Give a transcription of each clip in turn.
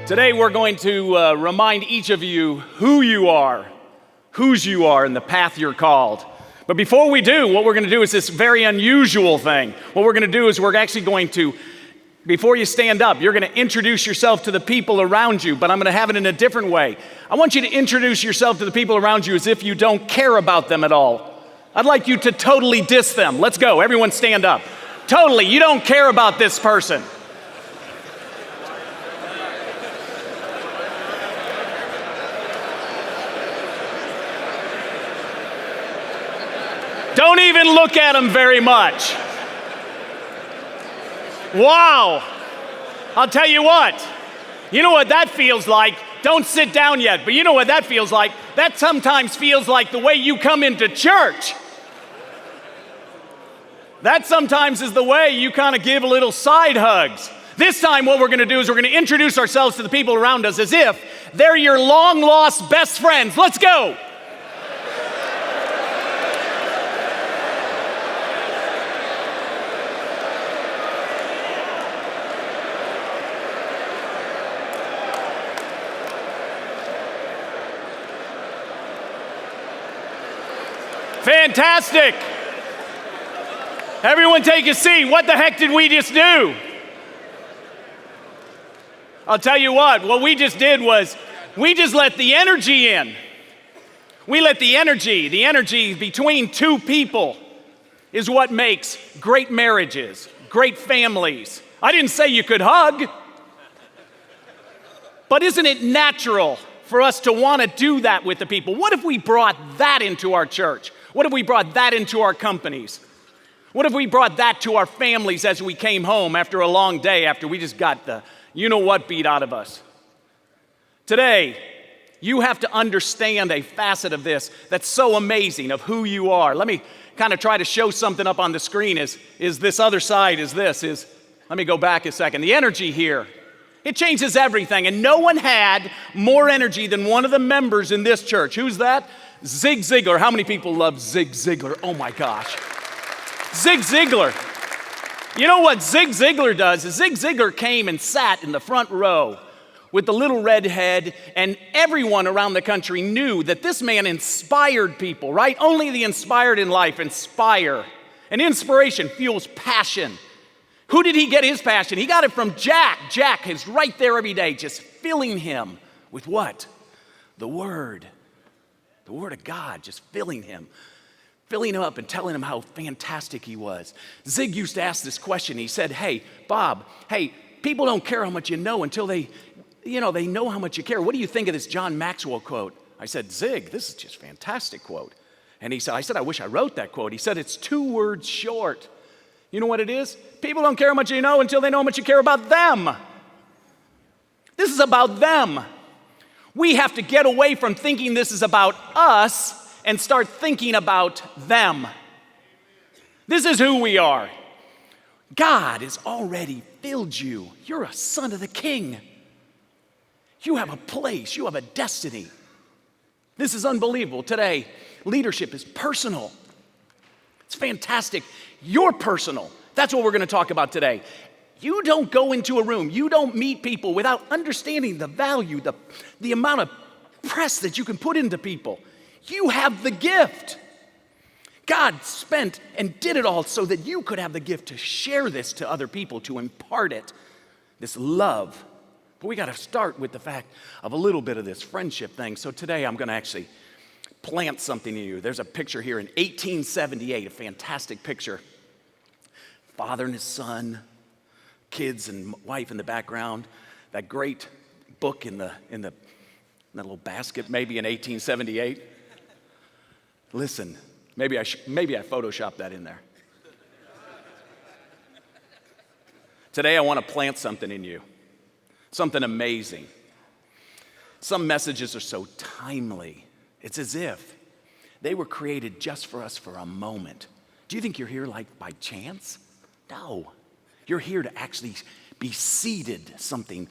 Today we're going to remind each of you who you are, whose you are, and the path you're called. But before we do, what we're going to do is this very unusual thing. What we're going to do is we're actually going to, before you stand up, you're going to introduce yourself to the people around you, but I'm going to have it in a different way. I want you to introduce yourself to the people around you as if you don't care about them at all. I'd like you to totally diss them. Let's go. Everyone stand up. Totally. You don't care about this person. Don't even look at them very much. Wow. I'll tell you what. You know what that feels like? Don't sit down yet, but you know what that feels like? That sometimes feels like the way you come into church. That sometimes is the way you kind of give little side hugs. This time what we're going to do is we're going to introduce ourselves to the people around us as if they're your long-lost best friends. Let's go. Fantastic. Everyone take a seat. What the heck did we just do? I'll tell you what we just did was we just let the energy in. We let the energy between two people is what makes great marriages, great families. I didn't say you could hug, but isn't it natural for us to want to do that with the people? What if we brought that into our church? What if we brought that into our companies? What if we brought that to our families as we came home after a long day, after we just got the you-know-what beat out of us? Today, you have to understand a facet of this that's so amazing of who you are. Let me kind of try to show something up on the screen is this other side, let me go back a second. The energy here, it changes everything, and no one had more energy than one of the members in this church. Who's that? Zig Ziglar. How many people love Zig Ziglar? Oh my gosh. Zig Ziglar. You know what Zig Ziglar does? Is Zig Ziglar came and sat in the front row with the little red head, and everyone around the country knew that this man inspired people, right? Only the inspired in life inspire. And inspiration fuels passion. Who did he get his passion? He got it from Jack. Jack is right there every day, just filling him with what? The Word. The Word of God, just filling him up and telling him how fantastic he was. Zig used to ask this question. He said, hey, Bob, people don't care how much you know until they know how much you care. What do you think of this John Maxwell quote? I said, Zig, this is just a fantastic quote. And I said, I wish I wrote that quote. He said, it's 2 words short. You know what it is? People don't care how much you know until they know how much you care about them. This is about them. We have to get away from thinking this is about us and start thinking about them. This is who we are. God has already filled you. You're a son of the King. You have a place. You have a destiny. This is unbelievable. Today, leadership is personal. It's fantastic. You're personal. That's what we're going to talk about today. You don't go into a room, you don't meet people without understanding the value, the amount of press that you can put into people. You have the gift. God spent and did it all so that you could have the gift to share this to other people, to impart it, this love. But we got to start with the fact of a little bit of this friendship thing. So today I'm going to actually plant something in you. There's a picture here in 1878, a fantastic picture. Father and his son, kids and wife in the background, that great book in that little basket, maybe in 1878. Listen, maybe I photoshopped that in there. Today I want to plant something in you, something amazing. Some messages are so timely. It's as if they were created just for us for a moment. Do you think you're here like by chance? No. You're here to actually be seeded something.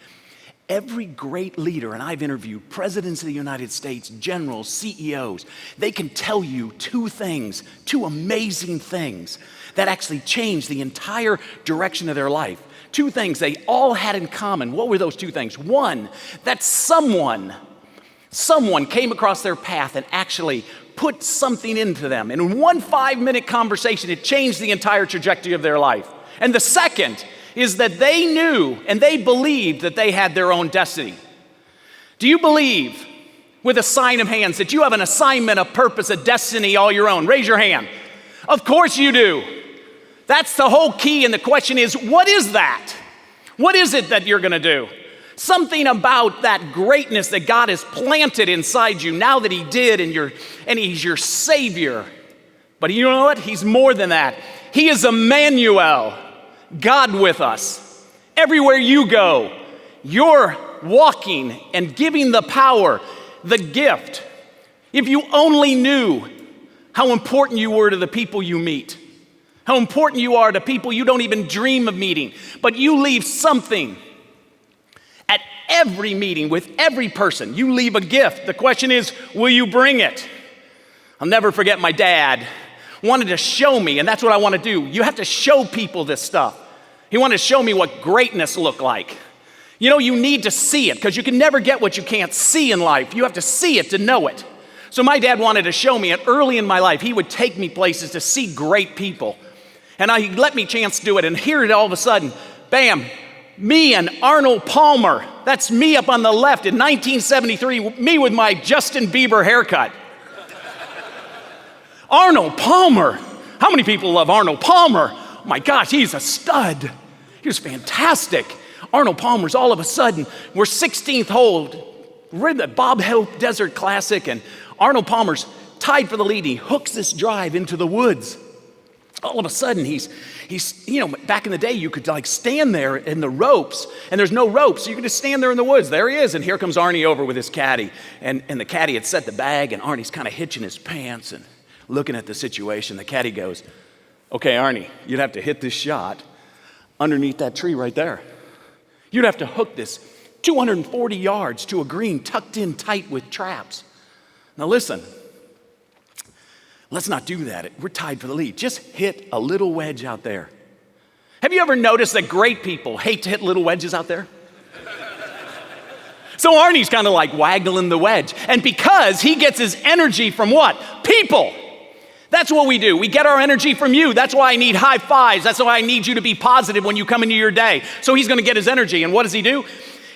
Every great leader, and I've interviewed presidents of the United States, generals, CEOs, they can tell you two things, two amazing things that actually changed the entire direction of their life. Two things they all had in common. What were those two things? One, that someone came across their path and actually put something into them. And in one 5-minute conversation, it changed the entire trajectory of their life. And the second is that they knew and they believed that they had their own destiny. Do you believe, with a sign of hands, that you have an assignment, a purpose, a destiny all your own? Raise your hand. Of course you do. That's the whole key, and the question is, what is that? What is it that you're gonna do? Something about that greatness that God has planted inside you now that He did, and He's your Savior. But you know what? He's more than that. He is Emmanuel, God with us. Everywhere you go, you're walking and giving the power, the gift. If you only knew how important you were to the people you meet, how important you are to people you don't even dream of meeting, but you leave something at every meeting with every person. You leave a gift. The question is, will you bring it? I'll never forget my dad wanted to show me, and that's what I want to do. You have to show people this stuff. He wanted to show me what greatness looked like. You know, you need to see it because you can never get what you can't see in life. You have to see it to know it. So my dad wanted to show me it early in my life. He would take me places to see great people. And he let me chance to do it. And here all of a sudden, bam, me and Arnold Palmer. That's me up on the left in 1973, me with my Justin Bieber haircut. Arnold Palmer. How many people love Arnold Palmer? Oh my gosh, he's a stud. He was fantastic. Arnold Palmer's all of a sudden, we're 16th hole. We're in the Bob Hope Desert Classic, and Arnold Palmer's tied for the lead. He hooks this drive into the woods. All of a sudden, he's, you know, back in the day, you could like stand there in the ropes, and there's no ropes, so you could just stand there in the woods. There he is, and here comes Arnie over with his caddy, and the caddy had set the bag, and Arnie's kind of hitching his pants and looking at the situation. The caddy goes, okay, Arnie, you'd have to hit this shot underneath that tree right there. You'd have to hook this 240 yards to a green tucked in tight with traps. Now listen, let's not do that. We're tied for the lead. Just hit a little wedge out there. Have you ever noticed that great people hate to hit little wedges out there? So Arnie's kind of like waggling the wedge. And because he gets his energy from what? People. That's what we do. We get our energy from you. That's why I need high fives. That's why I need you to be positive when you come into your day. So he's going to get his energy. And what does he do?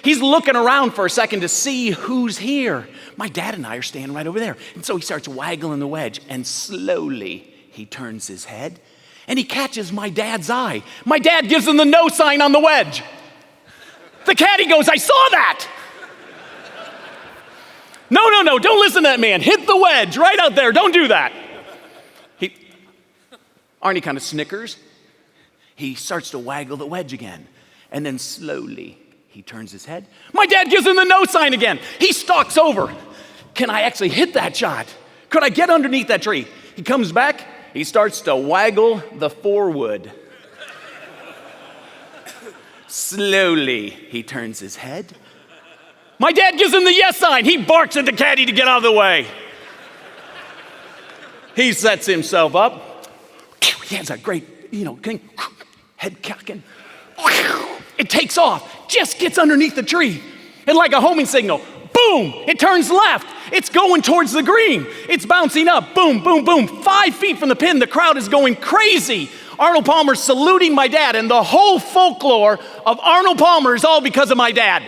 He's looking around for a second to see who's here. My dad and I are standing right over there. And so he starts waggling the wedge, and slowly he turns his head and he catches my dad's eye. My dad gives him the no sign on the wedge. The caddy goes, I saw that. No, don't listen to that man. Hit the wedge right out there. Don't do that. Arnie kind of snickers. He starts to waggle the wedge again. And then slowly he turns his head. My dad gives him the no sign again. He stalks over. Can I actually hit that shot? Could I get underneath that tree? He comes back. He starts to waggle the forward. Slowly he turns his head. My dad gives him the yes sign. He barks at the caddy to get out of the way. He sets himself up. He has a great, head cocking. It takes off, just gets underneath the tree. And like a homing signal, boom, it turns left. It's going towards the green. It's bouncing up, boom, boom, boom. 5 feet from the pin, the crowd is going crazy. Arnold Palmer's saluting my dad, and the whole folklore of Arnold Palmer is all because of my dad.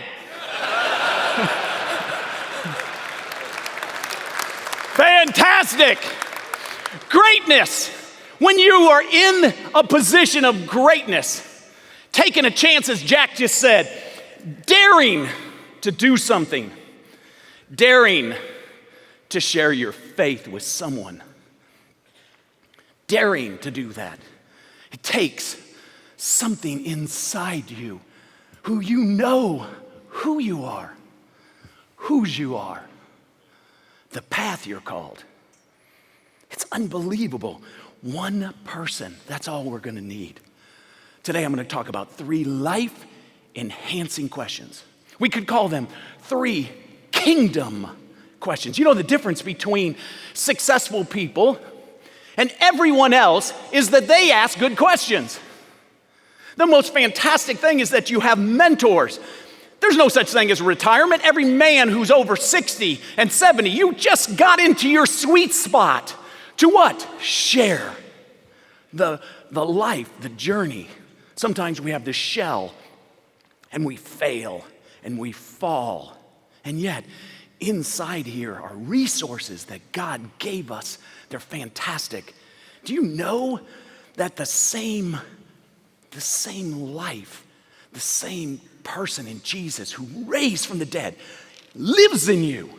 Fantastic. Greatness. When you are in a position of greatness, taking a chance, as Jack just said, daring to do something, daring to share your faith with someone, daring to do that. It takes something inside you who you know who you are, whose you are, the path you're called. It's unbelievable. One person, that's all we're gonna need. Today I'm gonna talk about 3 life-enhancing questions. We could call them 3 kingdom questions. You know, the difference between successful people and everyone else is that they ask good questions. The most fantastic thing is that you have mentors. There's no such thing as retirement. Every man who's over 60 and 70, you just got into your sweet spot to what? Share the life, the journey. Sometimes we have this shell and we fail and we fall. And yet, inside here are resources that God gave us. They're fantastic. Do you know that the same life, the same person in Jesus who raised from the dead lives in you?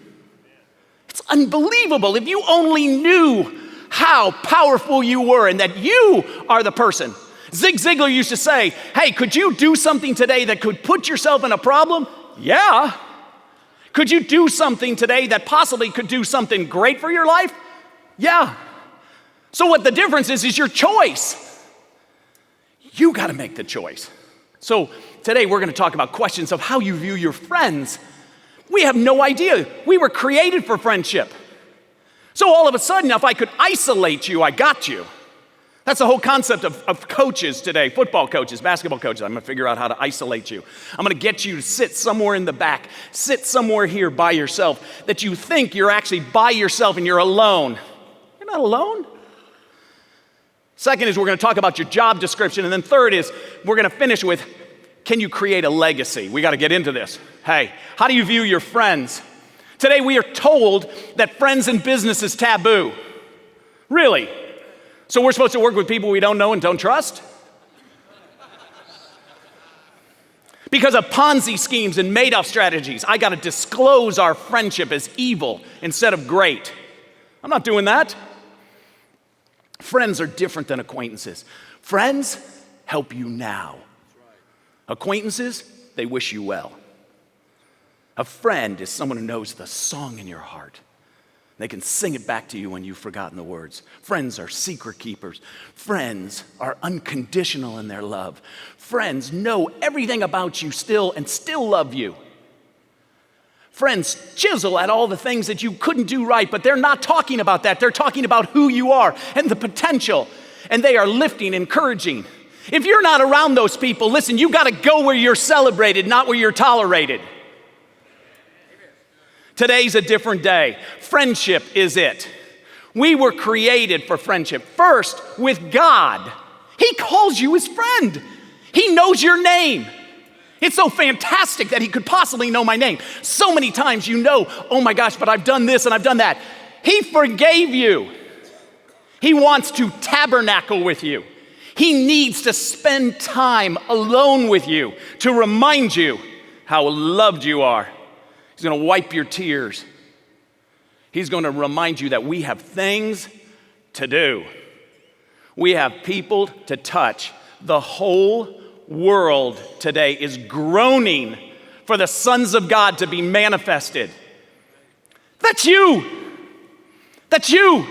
It's unbelievable. If you only knew how powerful you were and that you are the person. Zig Ziglar used to say, hey, could you do something today that could put yourself in a problem? Yeah. Could you do something today that possibly could do something great for your life? Yeah. So what the difference is your choice. You got to make the choice. So today we're going to talk about questions of how you view your friends. We have no idea. We were created for friendship. So all of a sudden, if I could isolate you, I got you. That's the whole concept of coaches today, football coaches, basketball coaches. I'm going to figure out how to isolate you. I'm going to get you to sit somewhere in the back, sit somewhere here by yourself, that you think you're actually by yourself and you're alone. You're not alone. Second is we're going to talk about your job description. And then third is we're going to finish with, can you create a legacy? We got to get into this. Hey, how do you view your friends? Today we are told that friends in business is taboo. Really? So we're supposed to work with people we don't know and don't trust? Because of Ponzi schemes and Madoff strategies, I got to disclose our friendship as evil instead of great. I'm not doing that. Friends are different than acquaintances. Friends help you now. Acquaintances, they wish you well. A friend is someone who knows the song in your heart. They can sing it back to you when you've forgotten the words. Friends are secret keepers. Friends are unconditional in their love. Friends know everything about you still and still love you. Friends chisel at all the things that you couldn't do right, but they're not talking about that. They're talking about who you are and the potential. And they are lifting, encouraging. If you're not around those people, listen, you got to go where you're celebrated, not where you're tolerated. Today's a different day. Friendship is it. We were created for friendship. First, with God. He calls you his friend. He knows your name. It's so fantastic that he could possibly know my name. So many times you know, oh my gosh, but I've done this and I've done that. He forgave you. He wants to tabernacle with you. He needs to spend time alone with you to remind you how loved you are. He's going to wipe your tears. He's going to remind you that we have things to do. We have people to touch. The whole world today is groaning for the sons of God to be manifested. That's you. That's you.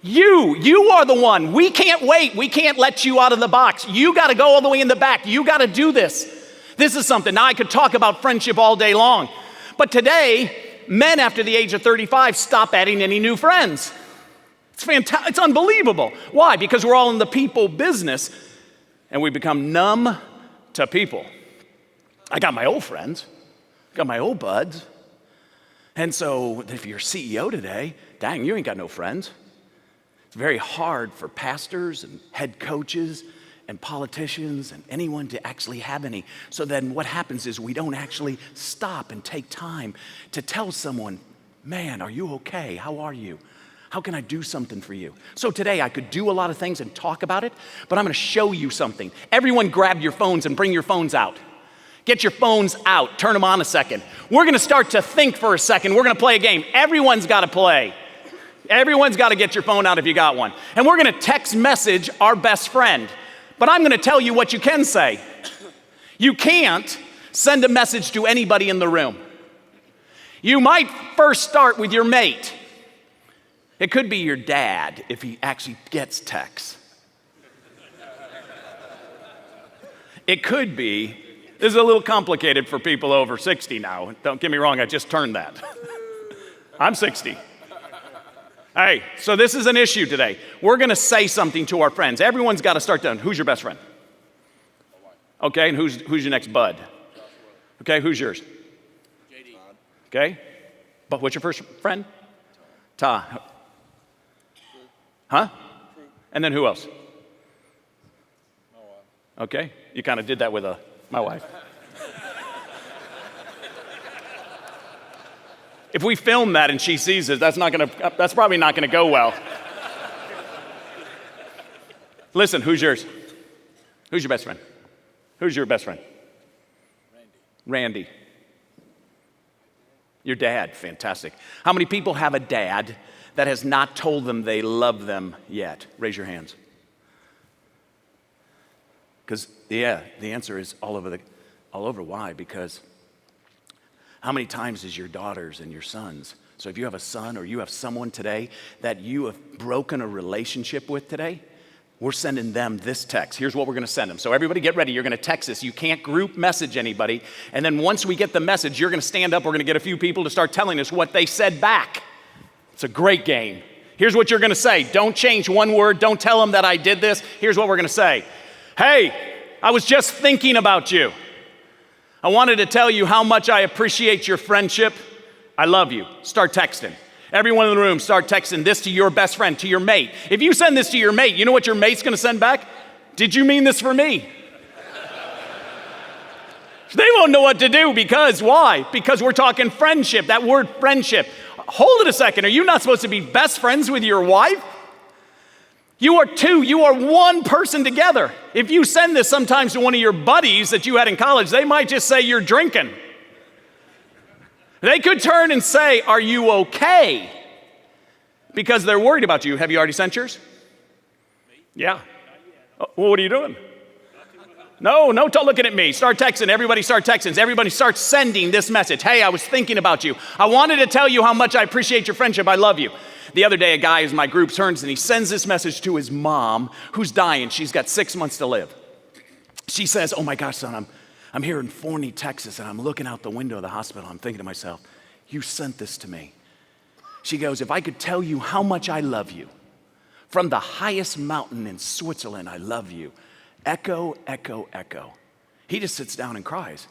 You are the one. We can't wait. We can't let you out of the box. You got to go all the way in the back. You got to do this. This is something. Now I could talk about friendship all day long. But today, men after the age of 35 stop adding any new friends. It's fantastic. It's unbelievable. Why? Because we're all in the people business and we become numb to people. I got my old friends. I got my old buds. And so if you're CEO today, dang, you ain't got no friends. It's very hard for pastors and head coaches and politicians and anyone to actually have any. So then what happens is we don't actually stop and take time to tell someone, man, are you okay? How are you? How can I do something for you? So today I could do a lot of things and talk about it, but I'm going to show you something. Everyone grab your phones and bring your phones out. Get your phones out. Turn them on a second. We're going to start to think for a second. We're going to play a game. Everyone's got to play. Everyone's got to get your phone out if you got one. And we're going to text message our best friend. But I'm going to tell you what you can say. You can't send a message to anybody in the room. You might first start with your mate. It could be your dad if he actually gets texts. It could be This is a little complicated for people over 60 now. Don't get me wrong, I just turned that. I'm 60. Hey, so this is an issue today. We're going to say something to our friends. Everyone's got to start doing. Who's your best friend? Okay, and who's your next bud? Okay, who's yours? JD. Okay, but what's your first friend? Ta. Huh? And then who else? Okay, you kind of did that with my wife. If we film that and she sees it, that's probably not gonna go well. Listen, who's yours? Who's your best friend? Who's your best friend? Randy. Your dad, fantastic. How many people have a dad that has not told them they love them yet? Raise your hands. Because, the answer is all over. Why? Because how many times is your daughters and your sons? So if you have a son or you have someone today that you have broken a relationship with today, we're sending them this text. Here's what we're going to send them. So everybody get ready. You're going to text this. You can't group message anybody. And then once we get the message, you're going to stand up. We're going to get a few people to start telling us what they said back. It's a great game. Here's what you're going to say. Don't change one word. Don't tell them that I did this. Here's what we're going to say. Hey, I was just thinking about you. I wanted to tell you how much I appreciate your friendship. I love you. Start texting. Everyone in the room, start texting this to your best friend, to your mate. If you send this to your mate, you know what your mate's going to send back? Did you mean this for me? They won't know what to do because why? Because we're talking friendship, that word friendship. Hold it a second. Are you not supposed to be best friends with your wife? You are two. You are one person together. If you send this sometimes to one of your buddies that you had in college, they might just say you're drinking. They could turn and say, are you okay? Because they're worried about you. Have you already sent yours? Yeah. Oh, well, what are you doing? No, don't looking at me. Start texting. Everybody start texting. Everybody start sending this message. Hey, I was thinking about you. I wanted to tell you how much I appreciate your friendship. I love you. The other day, a guy in my group turns and he sends this message to his mom who's dying. She's got 6 months to live. She says, oh my gosh, son, I'm here in Forney, Texas, and I'm looking out the window of the hospital. I'm thinking to myself, you sent this to me. She goes, if I could tell you how much I love you, from the highest mountain in Switzerland, I love you. Echo, echo, echo. He just sits down and cries.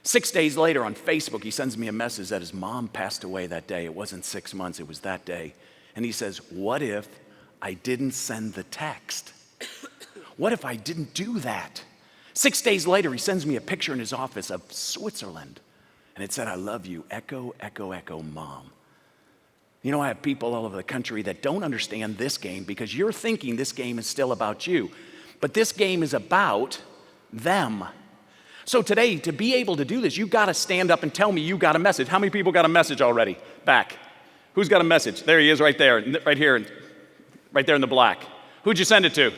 6 days later on Facebook, he sends me a message that his mom passed away that day. It wasn't 6 months, it was that day. And he says, what if I didn't send the text? What if I didn't do that? 6 days later, he sends me a picture in his office of Switzerland. And it said, I love you, echo, echo, echo, mom. You know, I have people all over the country that don't understand this game because you're thinking this game is still about you. But this game is about them. So today, to be able to do this, you've got to stand up and tell me you got a message. How many people got a message already? Back. Who's got a message? There he is right there, right here, right there in the black. Who'd you send it to?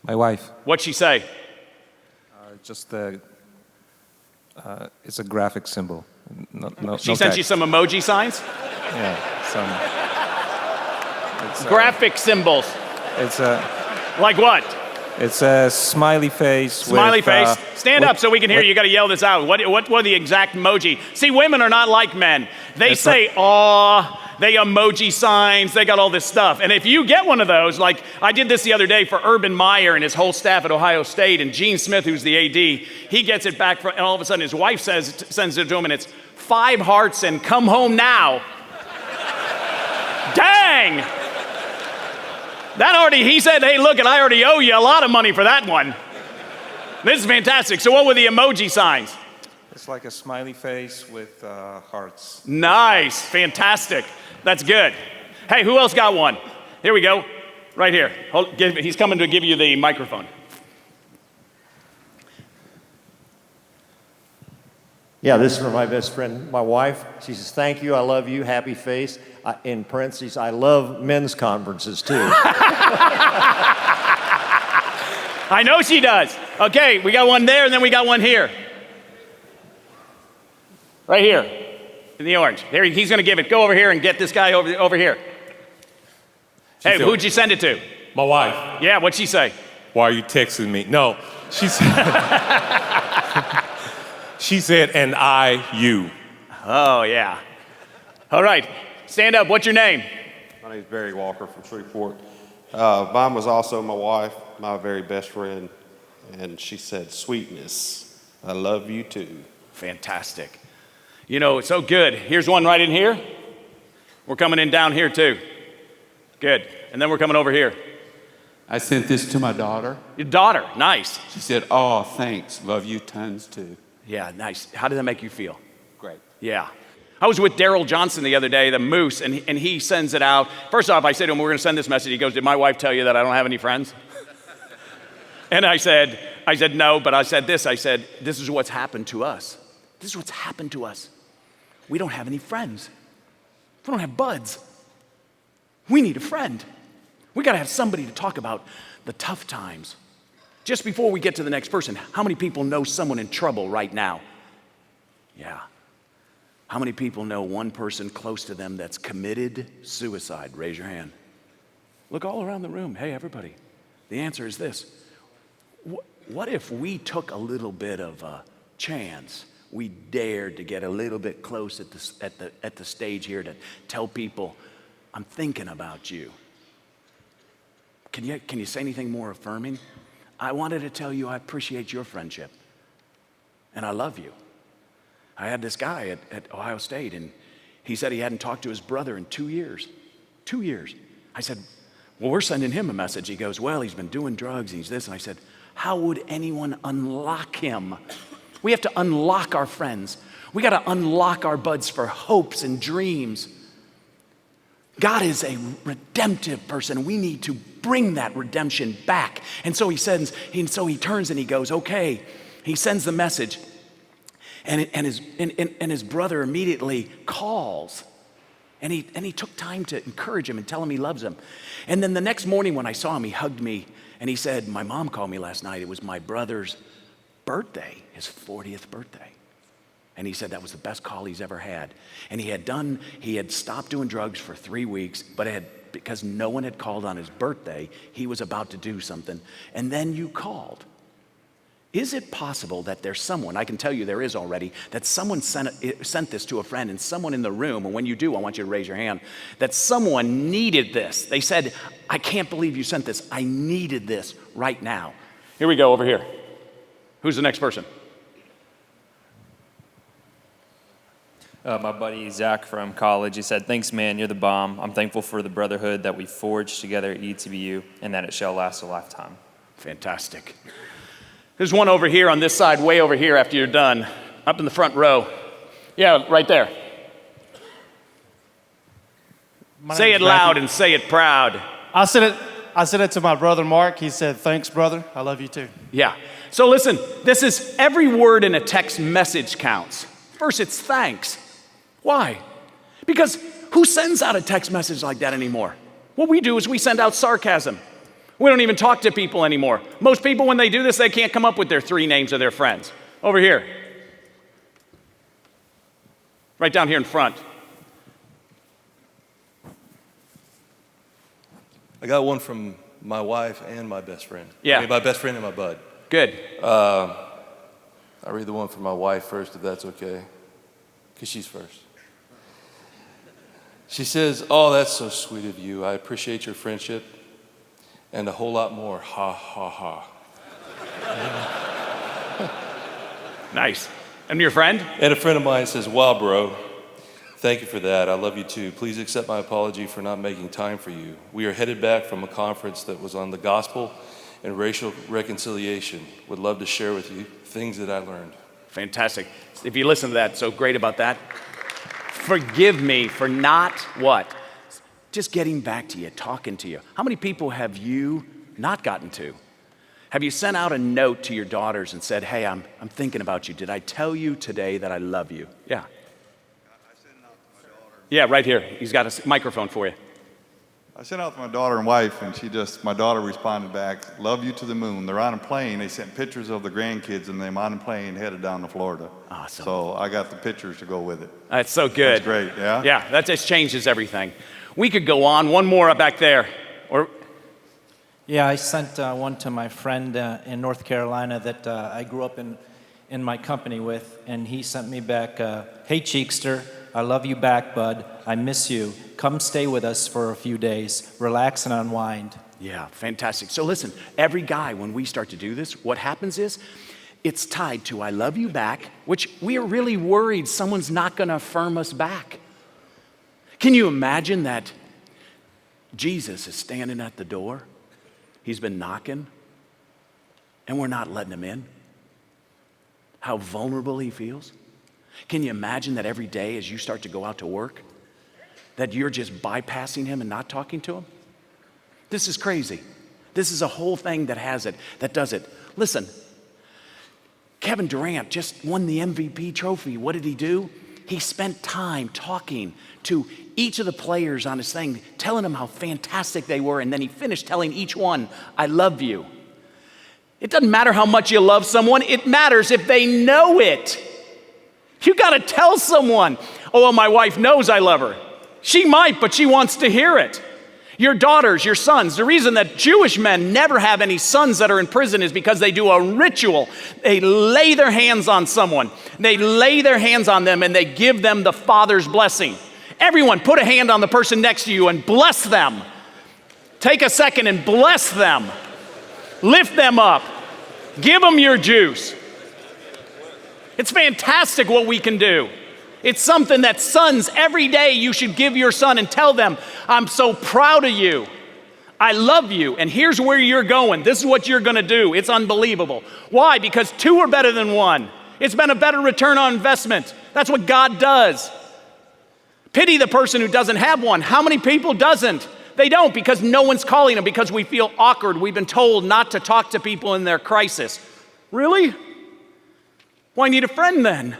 My wife. What'd she say? It's a graphic symbol. She sent you some emoji signs? Yeah, some. Graphic symbols. It's like what? It's a smiley face. Smiley face. Stand up so we can hear you. You got to yell this out. What are the exact emoji? See, women are not like men. They say aw. They emoji signs. They got all this stuff. And if you get one of those, like I did this the other day for Urban Meyer and his whole staff at Ohio State, and Gene Smith, who's the AD, he gets it back, and all of a sudden his wife sends it to him, and it's 5 hearts and come home now. Dang! He said, hey, look, and I already owe you a lot of money for that one. This is fantastic. So what were the emoji signs? It's like a smiley face with hearts. Nice, fantastic. That's good. Hey, who else got one? Here we go, right here. He's coming to give you the microphone. Yeah, this is for my best friend, my wife. She says, thank you, I love you, happy face. In parentheses, I love men's conferences too. I know she does. Okay, we got one there and then we got one here. Right here, in the orange. There, he's gonna give it. Go over here and get this guy over here. Hey, who'd you send it to? My wife. Yeah, what'd she say? Why are you texting me? No, She said, she said, and you. Oh, yeah. All right, stand up. What's your name? My name is Barry Walker from Shreveport. Mine was also my wife, my very best friend, and she said, sweetness, I love you too. Fantastic. You know, it's so good. Here's one right in here. We're coming in down here too. Good. And then we're coming over here. I sent this to my daughter. Your daughter, nice. She said, oh, thanks. Love you tons too. Yeah, nice. How did that make you feel? Great. Yeah. I was with Daryl Johnson the other day, the Moose, and he sends it out. First off, I said to him, we're going to send this message. He goes, did my wife tell you that I don't have any friends? And I said, no, but I said, this is what's happened to us. This is what's happened to us. We don't have any friends. We don't have buds. We need a friend. We got to have somebody to talk about the tough times. Just before we get to the next person, how many people know someone in trouble right now? Yeah. How many people know one person close to them that's committed suicide? Raise your hand. Look all around the room. Hey, everybody. The answer is this. What if we took a little bit of a chance? We dared to get a little bit close at the stage here to tell people, I'm thinking about you. Can you say anything more affirming? I wanted to tell you I appreciate your friendship, and I love you. I had this guy at Ohio State, and he said he hadn't talked to his brother in 2 years. 2 years. I said, well, we're sending him a message. He goes, well, he's been doing drugs, he's this. And I said, how would anyone unlock him? We have to unlock our friends. We got to unlock our buds for hopes and dreams. God is a redemptive person. We need to bring that redemption back. And so he turns and he goes, okay. He sends the message. And his brother immediately calls. And he took time to encourage him and tell him he loves him. And then the next morning when I saw him, he hugged me and he said, my mom called me last night. It was my brother's birthday, his 40th birthday. And he said that was the best call he's ever had. And he had stopped doing drugs for 3 weeks, but because no one had called on his birthday, he was about to do something. And then you called. Is it possible that there's someone, I can tell you there is already, that someone sent this to a friend, and someone in the room, and when you do, I want you to raise your hand, that someone needed this. They said, I can't believe you sent this. I needed this right now. Here we go, over here. Who's the next person? My buddy Zach from college, he said, thanks, man, you're the bomb. I'm thankful for the brotherhood that we forged together at ETBU and that it shall last a lifetime. Fantastic. There's one over here on this side, way over here after you're done, up in the front row. Yeah, right there. Say it loud and say it proud. I said it to my brother Mark. He said, thanks, brother. I love you too. Yeah. So listen, this is every word in a text message counts. First, it's thanks. Why? Because who sends out a text message like that anymore? What we do is we send out sarcasm. We don't even talk to people anymore. Most people, when they do this, they can't come up with their 3 names of their friends. Over here. Right down here in front. I got one from my wife and my best friend. Yeah. I mean, my best friend and my bud. Good. I'll read the one from my wife first, if that's okay, because she's first. She says, oh, that's so sweet of you. I appreciate your friendship and a whole lot more. Ha, ha, ha. Nice. And your friend? And a friend of mine says, wow, bro, thank you for that. I love you too. Please accept my apology for not making time for you. We are headed back from a conference that was on the gospel and racial reconciliation. Would love to share with you things that I learned. Fantastic. If you listen to that, so great about that. Forgive me for not what? Just getting back to you, talking to you. How many people have you not gotten to? Have you sent out a note to your daughters and said, hey, I'm thinking about you. Did I tell you today that I love you? Yeah. I sent it out to my daughter. Yeah, right here. He's got a microphone for you. I sent out to my daughter and wife, and my daughter responded back, love you to the moon. They're on a plane. They sent pictures of the grandkids, and they're on a plane headed down to Florida. Awesome. So I got the pictures to go with it. That's so good. That's great, yeah? Yeah, that just changes everything. We could go on. One more up back there. Or Yeah, I sent one to my friend in North Carolina that I grew up in my company with, and he sent me back, hey, Cheekster, I love you back, bud. I miss you. Come stay with us for a few days. Relax and unwind. Yeah, fantastic. So listen, every guy, when we start to do this, what happens is it's tied to I love you back, which we are really worried someone's not going to affirm us back. Can you imagine that Jesus is standing at the door? He's been knocking, and we're not letting him in. How vulnerable he feels. Can you imagine that every day as you start to go out to work, that you're just bypassing him and not talking to him? This is crazy. This is a whole thing that has it, that does it. Listen, Kevin Durant just won the MVP trophy. What did he do? He spent time talking to each of the players on his thing, telling them how fantastic they were, and then he finished telling each one, I love you. It doesn't matter how much you love someone, it matters if they know it. You gotta tell someone, oh, well, my wife knows I love her. She might, but she wants to hear it. Your daughters, your sons, the reason that Jewish men never have any sons that are in prison is because they do a ritual. They lay their hands on someone. They lay their hands on them and they give them the Father's blessing. Everyone, put a hand on the person next to you and bless them. Take a second and bless them. Lift them up. Give them your juice. It's fantastic what we can do. It's something that sons, every day you should give your son and tell them, I'm so proud of you. I love you, and here's where you're going. This is what you're going to do. It's unbelievable. Why? Because two are better than one. It's been a better return on investment. That's what God does. Pity the person who doesn't have one. How many people doesn't? They don't, because no one's calling them, because we feel awkward. We've been told not to talk to people in their crisis. Really? Well, I need a friend then.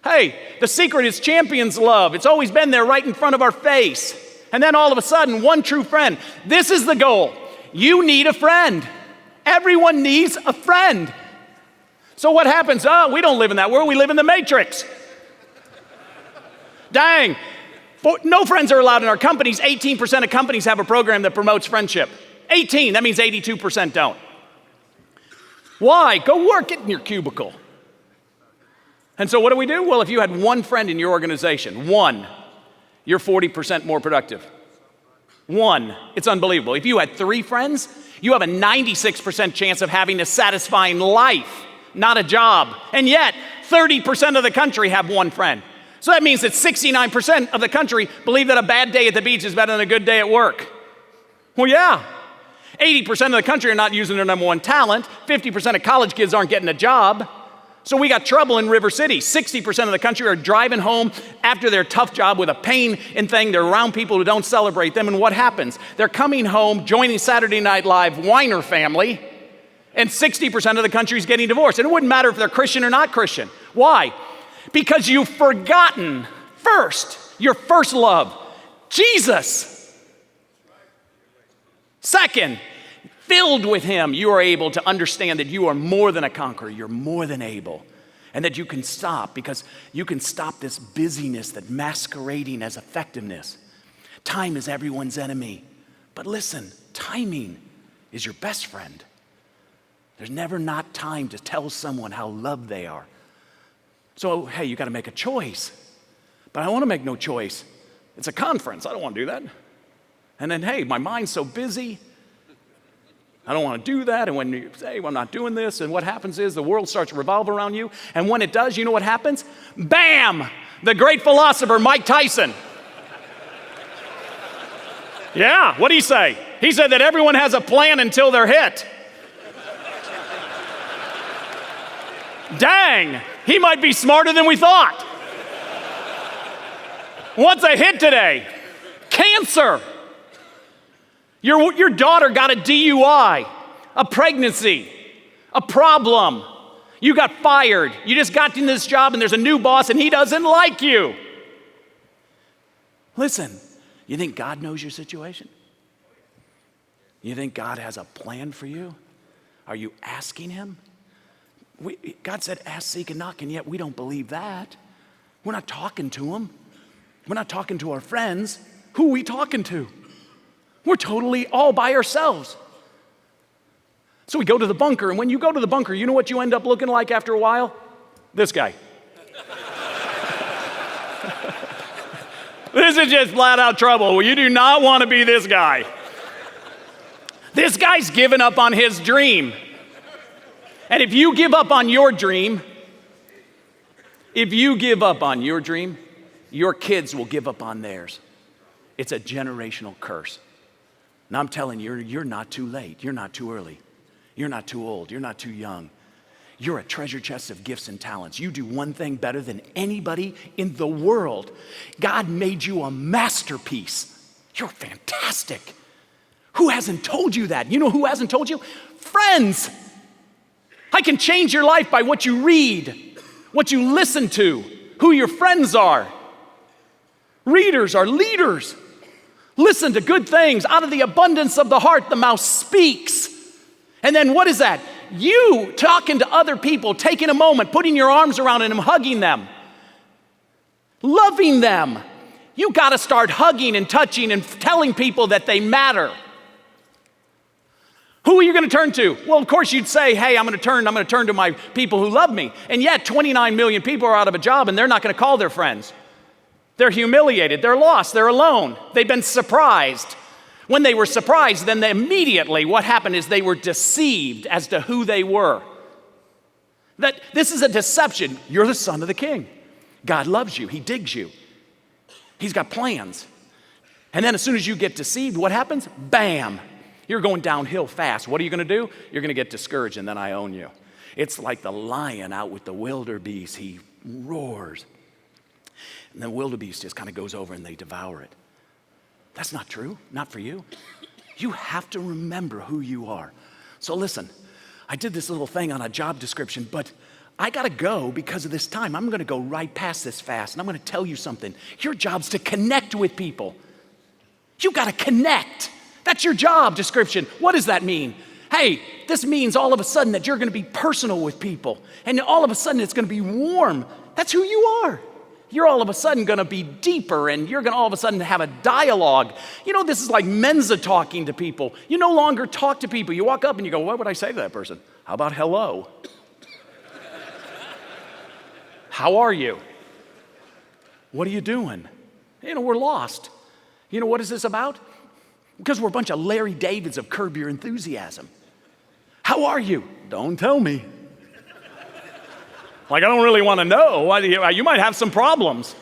Hey, the secret is champion's love. It's always been there right in front of our face. And then all of a sudden, one true friend. This is the goal. You need a friend. Everyone needs a friend. So what happens? Oh, we don't live in that world. We live in the Matrix. Dang. No friends are allowed in our companies. 18% of companies have a program that promotes friendship. 18, that means 82% don't. Why? Go work it in your cubicle. And so what do? Well, if you had one friend in your organization, one, you're 40% more productive. One, it's unbelievable. If you had 3 friends, you have a 96% chance of having a satisfying life, not a job. And yet, 30% of the country have one friend. So that means that 69% of the country believe that a bad day at the beach is better than a good day at work. Well, yeah. 80% of the country are not using their number one talent. 50% of college kids aren't getting a job. So we got trouble in River City. 60% of the country are driving home after their tough job with a pain and thing. They're around people who don't celebrate them. And what happens? They're coming home, joining Saturday Night Live Weiner family, and 60% of the country is getting divorced. And it wouldn't matter if they're Christian or not Christian. Why? Because you've forgotten first, your first love, Jesus. Second, filled with him, you are able to understand that you are more than a conqueror. You're more than able. And that you can stop, because you can stop this busyness that masquerading as effectiveness. Time is everyone's enemy. But listen, timing is your best friend. There's never not time to tell someone how loved they are. So, hey, you got to make a choice. But I don't want to make no choice. It's a conference. I don't want to do that. And then, hey, my mind's so busy. I don't want to do that. And when you say, well, I'm not doing this, and what happens is the world starts to revolve around you. And when it does, you know what happens? Bam! The great philosopher, Mike Tyson. Yeah, what did he say? He said that everyone has a plan until they're hit. Dang, he might be smarter than we thought. What's a hit today? Cancer. Your daughter got a DUI, a pregnancy, a problem. You got fired. You just got into this job and there's a new boss and he doesn't like you. Listen, you think God knows your situation? You think God has a plan for you? Are you asking him? God said, ask, seek, and knock, and yet we don't believe that. We're not talking to him. We're not talking to our friends. Who are we talking to? We're totally all by ourselves. So we go to the bunker, and when you go to the bunker, you know what you end up looking like after a while? This guy. This is just flat out trouble. You do not want to be this guy. This guy's given up on his dream. And if you give up on your dream, your kids will give up on theirs. It's a generational curse. Now I'm telling you, you're not too late. You're not too early. You're not too old. You're not too young. You're a treasure chest of gifts and talents. You do one thing better than anybody in the world. God made you a masterpiece. You're fantastic. Who hasn't told you that? You know who hasn't told you? Friends. I can change your life by what you read, what you listen to, who your friends are. Readers are leaders. Listen to good things. Out of the abundance of the heart, the mouth speaks. And then what is that? You talking to other people, taking a moment, putting your arms around them, hugging them, loving them. You got to start hugging and touching and telling people that they matter. Who are you going to turn to? Well, of course you'd say, hey, I'm going to turn to my people who love me. And yet 29 million people are out of a job and they're not going to call their friends. They're humiliated, they're lost, they're alone. They've been surprised. When they were surprised, then immediately what happened is they were deceived as to who they were. That this is a deception. You're the son of the king. God loves you. He digs you. He's got plans. And then as soon as you get deceived, what happens? Bam. You're going downhill fast. What are you going to do? You're going to get discouraged, and then I own you. It's like the lion out with the wildebeest. He roars. And the wildebeest just kind of goes over and they devour it. That's not true, not for you. You have to remember who you are. So listen, I did this little thing on a job description, but I gotta go because of this time. I'm gonna go right past this fast, and I'm gonna tell you something. Your job's to connect with people. You gotta connect. That's your job description. What does that mean? Hey, this means all of a sudden that you're gonna be personal with people, and all of a sudden it's gonna be warm. That's who you are. You're all of a sudden gonna be deeper, and you're gonna all of a sudden have a dialogue. You know, this is like Mensa talking to people. You no longer talk to people. You walk up and you go, what would I say to that person? How about hello? How are you? What are you doing? You know, we're lost. You know, what is this about? Because we're a bunch of Larry Davids of Curb Your Enthusiasm. How are you? Don't tell me. Like, I don't really want to know. You might have some problems.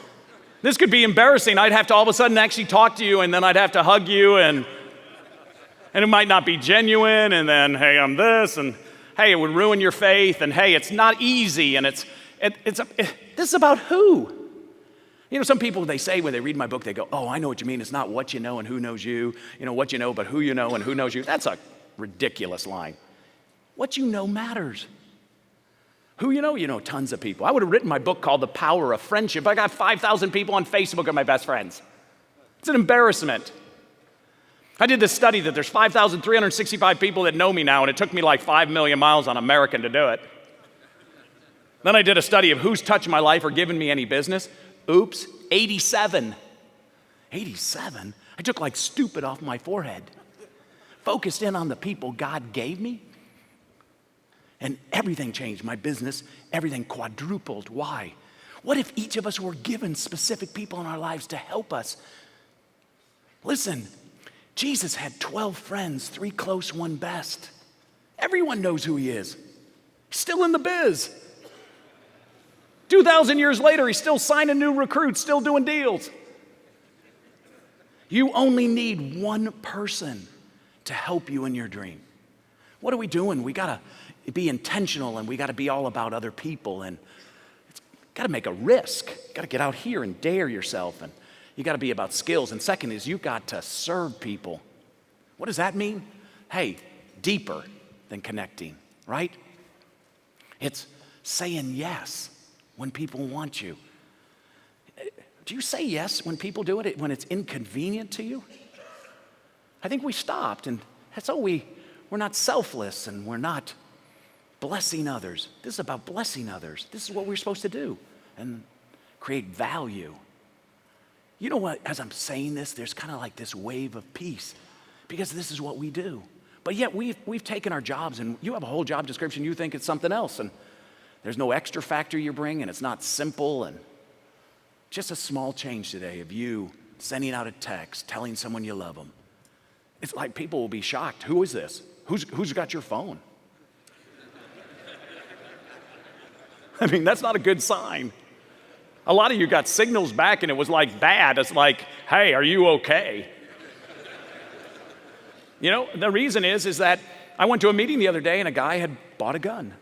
This could be embarrassing. I'd have to all of a sudden actually talk to you, and then I'd have to hug you, and it might not be genuine, and then, hey, I'm this, and hey, it would ruin your faith, and hey, it's not easy, and this is about who? You know, some people, they say when they read my book, they go, oh, I know what you mean. It's not what you know and who knows you. You know, what you know, but who you know and who knows you. That's a ridiculous line. What you know matters. Who you know tons of people. I would have written my book called The Power of Friendship. I got 5,000 people on Facebook are my best friends. It's an embarrassment. I did this study that there's 5,365 people that know me now, and it took me like 5 million miles on American to do it. Then I did a study of who's touched my life or given me any business. Oops, 87. 87? I took like stupid off my forehead. Focused in on the people God gave me. And everything changed. My business, everything quadrupled. Why? What if each of us were given specific people in our lives to help us? Listen, Jesus had 12 friends, 3 close, 1 best. Everyone knows who he is. He's still in the biz. 2,000 years later, he's still signing new recruits, still doing deals. You only need one person to help you in your dream. What are we doing? We gotta be intentional, and we got to be all about other people, and it's got to make a risk. Got to get out here and dare yourself, and you got to be about skills. And second is you got to serve people. What does that mean? Hey, deeper than connecting, right? It's saying yes when people want you. Do you say yes when people do it, when it's inconvenient to you? I think we stopped, and that's all we're not selfless, and we're not blessing others. This is about blessing others. This is what we're supposed to do and create value. You know what? As I'm saying this, there's kind of like this wave of peace because this is what we do. But yet we've taken our jobs, and you have a whole job description, you think it's something else, and there's no extra factor you bring, and it's not simple. And just a small change today of you sending out a text, telling someone you love them. It's like people will be shocked. Who is this? Who's got your phone? I mean, that's not a good sign. A lot of you got signals back and it was like bad. It's like, hey, are you okay? You know, the reason is that I went to a meeting the other day and a guy had bought a gun.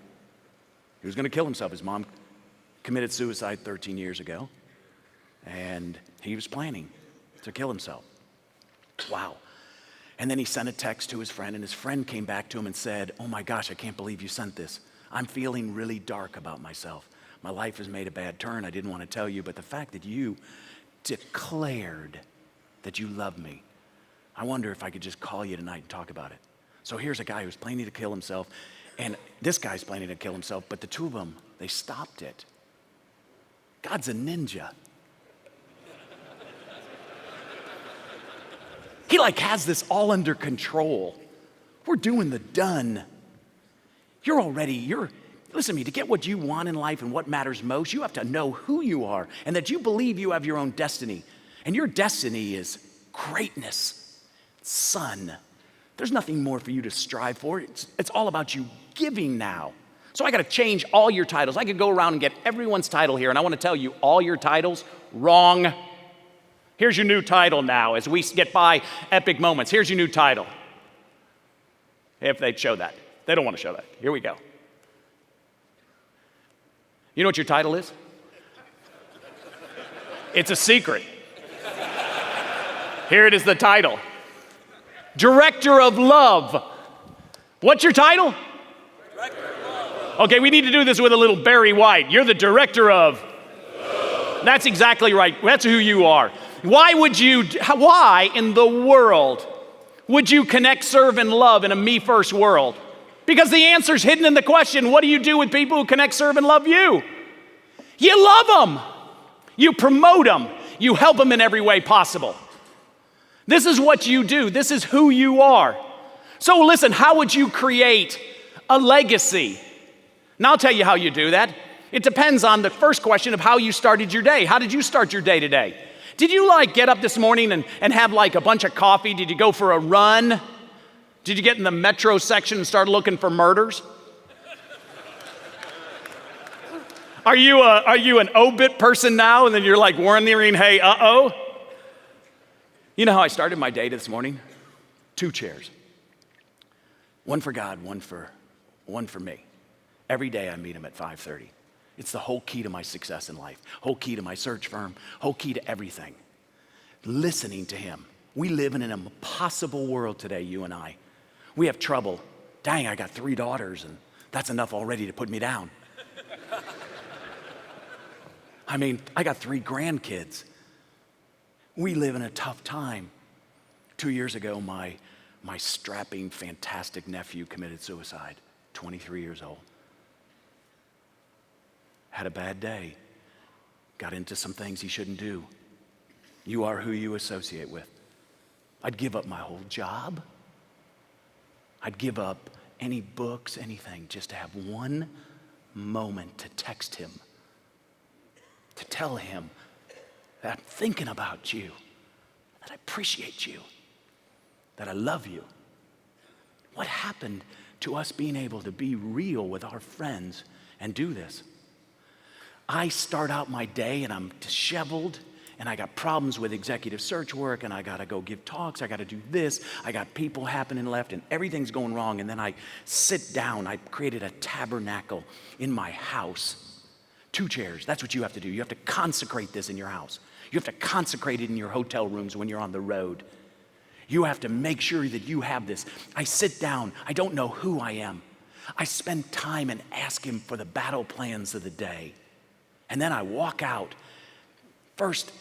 He was going to kill himself. His mom committed suicide 13 years ago, and he was planning to kill himself. Wow. And then he sent a text to his friend, and his friend came back to him and said, oh my gosh, I can't believe you sent this. I'm feeling really dark about myself. My life has made a bad turn. I didn't want to tell you, but the fact that you declared that you love me, I wonder if I could just call you tonight and talk about it. So here's a guy who's planning to kill himself, and this guy's planning to kill himself, but the two of them, they stopped it. God's a ninja. He like has this all under control. We're doing the done. Listen to me, to get what you want in life and what matters most, you have to know who you are and that you believe you have your own destiny. And your destiny is greatness. Son, there's nothing more for you to strive for. It's all about you giving now. So I got to change all your titles. I could go around and get everyone's title here, and I want to tell you all your titles, wrong. Here's your new title now as we get by epic moments. Here's your new title. If they'd show that. They don't want to show that. Here we go. You know what your title is? It's a secret. Here it is, the title. Director of Love. What's your title? Director of Love. Okay, we need to do this with a little Barry White. You're the director of Love. That's exactly right. That's who you are. Why in the world would you connect, serve, and love in a me-first world? Because the answer's hidden in the question, what do you do with people who connect, serve, and love you? You love them. You promote them. You help them in every way possible. This is what you do. This is who you are. So listen, how would you create a legacy? Now I'll tell you how you do that. It depends on the first question of how you started your day. How did you start your day today? Did you get up this morning and have a bunch of coffee? Did you go for a run? Did you get in the metro section and start looking for murders? Are you an obit person now? And then you're wondering, hey, uh-oh? You know how I started my day this morning? 2 chairs. One for God, one for me. Every day I meet him at 5:30. It's the whole key to my success in life, whole key to my search firm, whole key to everything. Listening to him. We live in an impossible world today, you and I. We have trouble. Dang, I got 3 daughters, and that's enough already to put me down. I mean, I got 3 grandkids. We live in a tough time. 2 years ago, my strapping, fantastic nephew committed suicide, 23 years old. Had a bad day. Got into some things he shouldn't do. You are who you associate with. I'd give up my whole job. I'd give up any books, anything, just to have one moment to text him, to tell him that I'm thinking about you, that I appreciate you, that I love you. What happened to us being able to be real with our friends and do this? I start out my day and I'm disheveled and I got problems with executive search work and I gotta go give talks, I gotta do this, I got people happening left and everything's going wrong, and then I sit down. I created a tabernacle in my house. 2 chairs, that's what you have to do. You have to consecrate this in your house. You have to consecrate it in your hotel rooms when you're on the road. You have to make sure that you have this. I sit down, I don't know who I am. I spend time and ask him for the battle plans of the day. And then I walk out. First,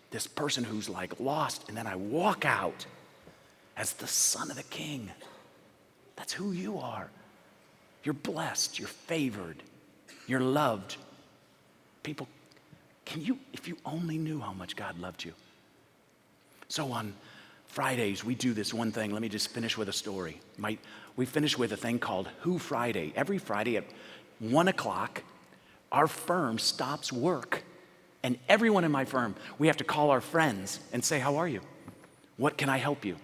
this person who's lost, and then I walk out as the son of the king. That's who you are. You're blessed, you're favored, you're loved. People, if you only knew how much God loved you. So on Fridays, we do this one thing. Let me just finish with a story. We finish with a thing called Who Friday. Every Friday at 1 o'clock, our firm stops work. And everyone in my firm, we have to call our friends and say, how are you? What can I help you?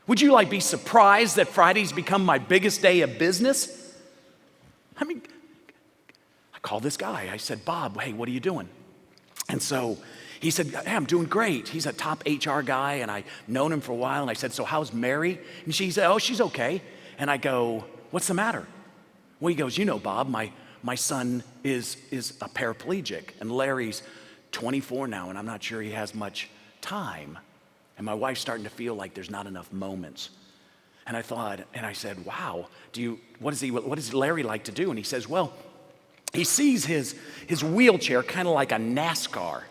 Would you be surprised that Friday's become my biggest day of business? I mean, I called this guy. I said, Bob, hey, what are you doing? And so he said, hey, I'm doing great. He's a top HR guy, and I've known him for a while. And I said, so how's Mary? And she said, oh, she's okay. And I go, what's the matter? Well, he goes, Bob, my son is a paraplegic, and Larry's 24 now, and I'm not sure he has much time. And my wife's starting to feel like there's not enough moments. And I thought, and I said, wow, what does Larry like to do? And he says, well, he sees his wheelchair kind of like a NASCAR.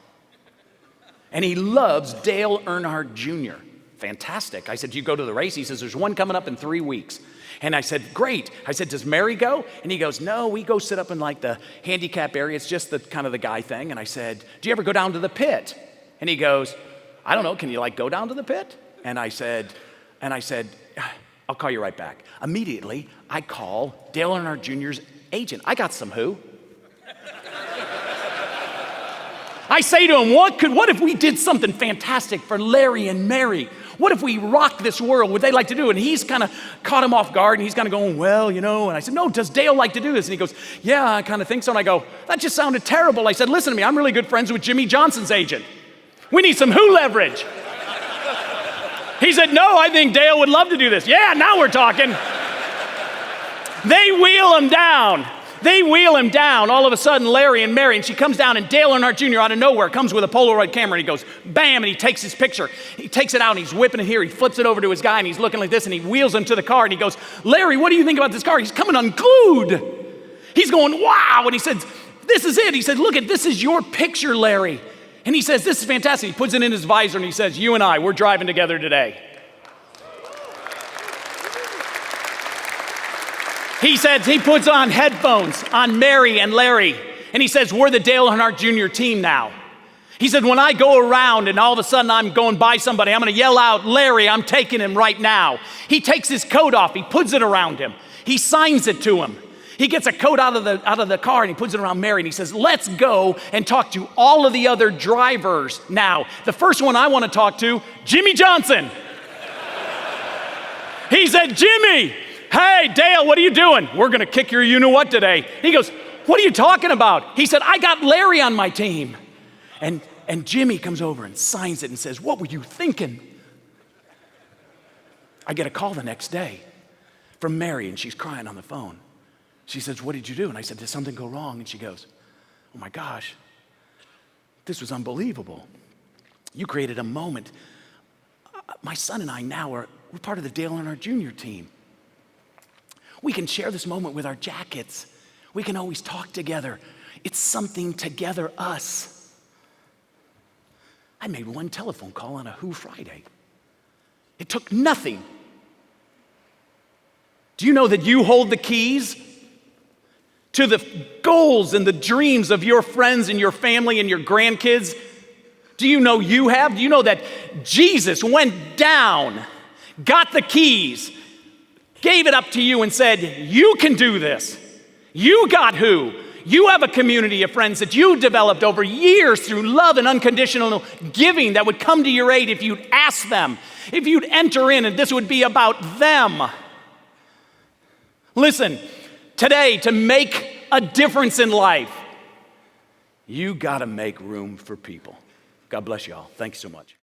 And he loves Dale Earnhardt Jr. Fantastic. I said, do you go to the race? He says, there's one coming up in 3 weeks. And I said, great. I said, does Mary go? And he goes, no, we go sit up in the handicap area. It's just the kind of the guy thing. And I said, do you ever go down to the pit? And he goes, I don't know, can you go down to the pit? And I said, I'll call you right back. Immediately, I call Dale Earnhardt Jr.'s agent. I got some who. I say to him, what if we did something fantastic for Larry and Mary? What if we rocked this world? Would they like to do it? And he's kind of caught him off guard, and he's kind of going, well, and I said, no, does Dale like to do this? And he goes, yeah, I kind of think so. And I go, that just sounded terrible. I said, listen to me, I'm really good friends with Jimmy Johnson's agent. We need some who leverage. He said, no, I think Dale would love to do this. Yeah, now we're talking. They wheel him down. All of a sudden, Larry and Mary, and she comes down, and Dale Earnhardt Jr. out of nowhere comes with a Polaroid camera, and he goes, bam, and he takes his picture. He takes it out, and he's whipping it here. He flips it over to his guy, and he's looking like this, and he wheels him to the car, and he goes, Larry, what do you think about this car? He's coming unglued. He's going, wow, and he said, this is it. He said, look, this is your picture, Larry. And he says, this is fantastic. He puts it in his visor, and he says, you and I, we're driving together today. He says he puts on headphones on Mary and Larry, and he says, we're the Dale Earnhardt Jr. team now. He said, when I go around and all of a sudden I'm going by somebody, I'm going to yell out, Larry, I'm taking him right now. He takes his coat off. He puts it around him. He signs it to him. He gets a coat out of the car, and he puts it around Mary, and he says, let's go and talk to all of the other drivers now. The first one I want to talk to, Jimmy Johnson. He said, Jimmy, hey, Dale, what are you doing? We're going to kick your you-know-what today. He goes, what are you talking about? He said, I got Larry on my team. And Jimmy comes over and signs it and says, what were you thinking? I get a call the next day from Mary, and she's crying on the phone. She says, what did you do? And I said, did something go wrong? And she goes, oh my gosh, this was unbelievable. You created a moment. My son and I now we're part of the Dale Earnhardt Jr. team. We can share this moment with our jackets. We can always talk together. It's something together us. I made one telephone call on a Who Friday. It took nothing. Do you know that you hold the keys to the goals and the dreams of your friends and your family and your grandkids? Do you know you have? Do you know that Jesus went down, got the keys, gave it up to you and said, you can do this. You got who? You have a community of friends that you developed over years through love and unconditional giving that would come to your aid if you'd ask them, if you'd enter in, and this would be about them. Listen, today, to make a difference in life, you got to make room for people. God bless you all. Thank you so much.